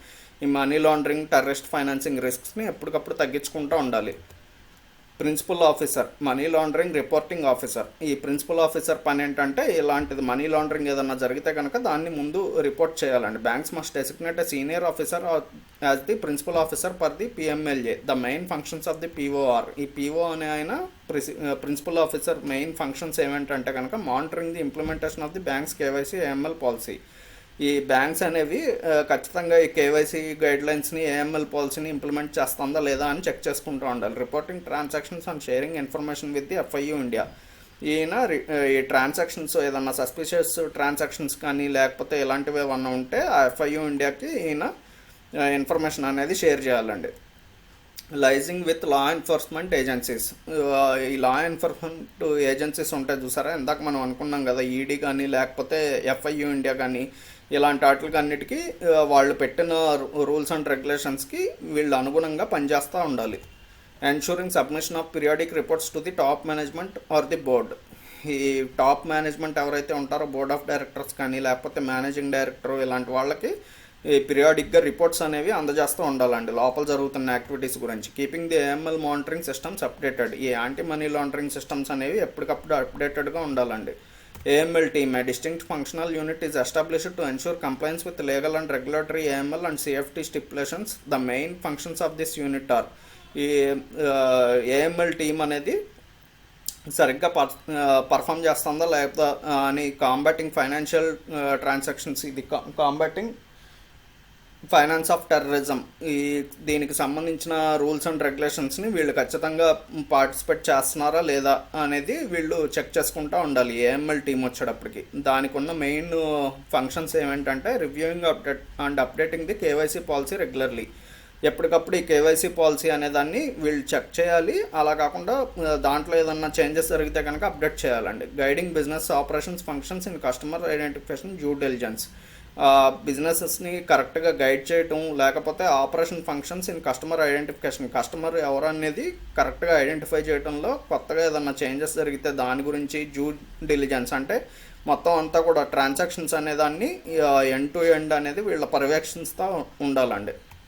ఈ మనీ లాండరింగ్, టెర్రరిస్ట్ ఫైనాన్సింగ్ రిస్క్స్ని ఎప్పటికప్పుడు తగ్గించుకుంటూ ఉండాలి. Principal officer, money laundering reporting officer. ఈ ప్రిన్సిపల్ ఆఫీసర్ పని ఏంటంటే ఇలాంటిది మనీ లాండరింగ్ ఏదన్నా జరిగితే కనుక దాన్ని ముందు రిపోర్ట్ చేయాలండి. Banks must designate a senior officer as the principal officer for the PMLA. The main functions of the POR. ఈ పిఓ అనే ఆయన ప్రిన్సిపల్ ఆఫీసర్ మెయిన్ ఫంక్షన్స్ ఏమిటంటే కనుక monitoring the implementation of the banks KYC AML policy. ఈ banks అనేవి ఖచ్చితంగా ఈ KYC గైడ్లైన్స్ని ఏఎంఎల్ పాలసీని ఇంప్లిమెంట్ చేస్తుందా లేదా అని చెక్ చేసుకుంటూ ఉండాలి. Reporting transactions and sharing information with the FIU India. ఈయన ఈ ట్రాన్సాక్షన్స్ ఏదన్నా సస్పిషియస్ ట్రాన్సాక్షన్స్ కానీ లేకపోతే ఇలాంటివి ఏమన్నా ఉంటే ఆ ఎఫ్ఐయు ఇండియాకి ఈయన ఇన్ఫర్మేషన్ అనేది షేర్ చేయాలండి. Liaising with law enforcement agencies. ఈ లా ఎన్ఫోర్స్మెంట్ ఏజెన్సీస్ ఉంటాయి చూసారా, ఇందాక మనం అనుకున్నాం కదా, ఈడీ కానీ లేకపోతే ఎఫ్ఐయు ఇండియా కానీ ఇలాంటి వాటికి అన్నిటికీ వాళ్ళు పెట్టిన రూల్స్ అండ్ రెగ్యులేషన్స్కి వీళ్ళు అనుగుణంగా పనిచేస్తూ ఉండాలి. Ensuring submission of periodic reports to the top management or the board. ఈ టాప్ మేనేజ్మెంట్ ఎవరైతే ఉంటారో బోర్డ్ ఆఫ్ డైరెక్టర్స్ కానీ లేకపోతే మేనేజింగ్ డైరెక్టర్ ఇలాంటి వాళ్ళకి ఈ పీరియాడిక్గా రిపోర్ట్స్ అనేవి అందజేస్తూ ఉండాలండి లోపల జరుగుతున్న యాక్టివిటీస్ గురించి. Keeping the AML monitoring systems updated. ఈ యాంటీ మనీ లాండరింగ్ సిస్టమ్స్ అనేవి ఎప్పటికప్పుడు అప్డేటెడ్గా ఉండాలండి. AML team, a distinct functional unit is established to ensure compliance with legal and regulatory AML and CFT stipulations. The main functions of this unit are ఈ AML team అనేది సరిగ్గా perform చేస్తుందా లేకపోతే అని combating financial transactions, ఇది combating finance of terrorism, దీనికి సంబంధించిన rules and రెగ్యులేషన్స్ని వీళ్ళు ఖచ్చితంగా పార్టిసిపేట్ చేస్తున్నారా లేదా అనేది వీళ్ళు చెక్ చేసుకుంటూ ఉండాలి ఏఎంఎల్ టీం వచ్చేటప్పటికి. దానికి ఉన్న మెయిన్ ఫంక్షన్స్ ఏమిటంటే reviewing updating the KYC policy regularly. ఎప్పటికప్పుడు ఈ కేవైసీ పాలసీ అనేదాన్ని వీళ్ళు చెక్ చేయాలి. అలా కాకుండా దాంట్లో ఏదన్నా చేంజెస్ జరిగితే కనుక అప్డేట్ చేయాలండి. Guiding business operations functions in customer identification due diligence. బిజినెసెస్ని కరెక్ట్గా గైడ్ చేయటం, లేకపోతే operation functions in customer identification, customer ఎవరు అనేది కరెక్ట్గా ఐడెంటిఫై చేయడంలో కొత్తగా ఏదన్నా చేంజెస్ జరిగితే దాని గురించి డ్యూ డిలిజెన్స్ అంటే మొత్తం అంతా కూడా ట్రాన్సాక్షన్స్ అనేదాన్ని ఎండ్ టు ఎండ్ అనేది వీళ్ళ పర్యవేక్షిస్తూ ఉండాలండి.